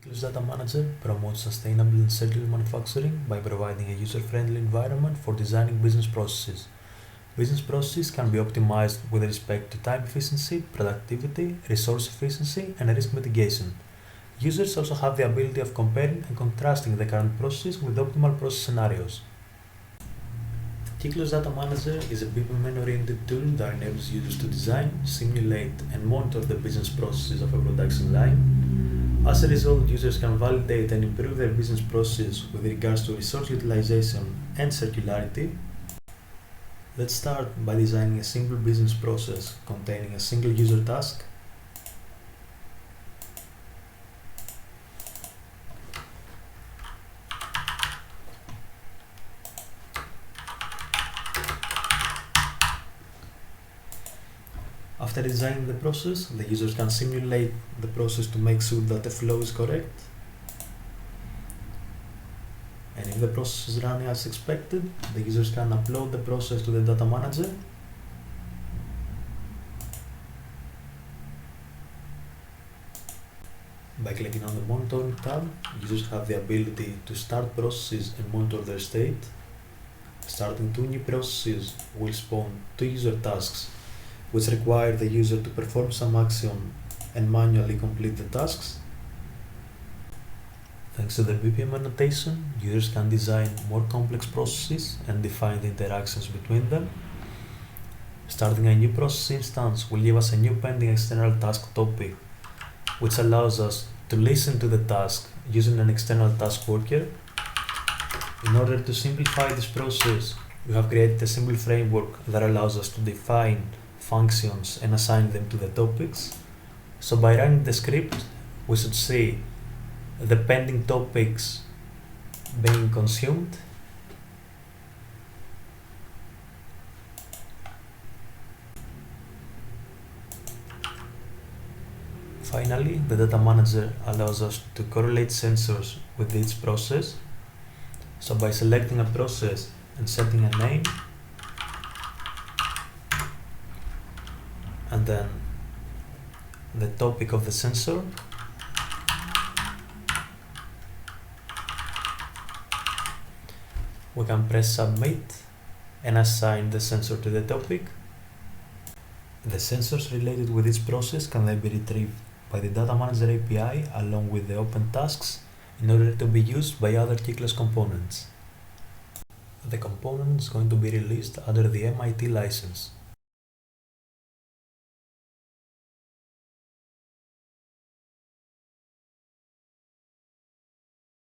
KYKLOS Data Manager promotes sustainable and circular manufacturing by providing a user-friendly environment for designing business processes. Business processes can be optimized with respect to time efficiency, productivity, resource efficiency, and risk mitigation. Users also have the ability of comparing and contrasting the current processes with optimal process scenarios. KYKLOS Data Manager is a people-oriented tool that enables users to design, simulate, and monitor the business processes of a production line. As a result, users can validate and improve their business processes with regards to resource utilization and circularity. Let's start by designing a simple business process containing a single user task. After designing the process, the users can simulate the process to make sure that the flow is correct. And if the process is running as expected, the users can upload the process to the data manager. By clicking on the monitoring tab, users have the ability to start processes and monitor their state. Starting two new processes will spawn two user tasks, which require the user to perform some action and manually complete the tasks. Thanks to the BPM annotation, users can design more complex processes and define the interactions between them. Starting a new process instance will give us a new pending external task topic, which allows us to listen to the task using an external task worker. In order to simplify this process, we have created a simple framework that allows us to define functions and assign them to the topics. So by running the script, we should see the pending topics being consumed. Finally, the data manager allows us to correlate sensors with each process. So by selecting a process and setting a name, and then the topic of the sensor, we can press submit and assign the sensor to the topic. The sensors related with each process can then be retrieved by the Data Manager API along with the open tasks in order to be used by other KYKLOS components. The component is going to be released under the MIT license.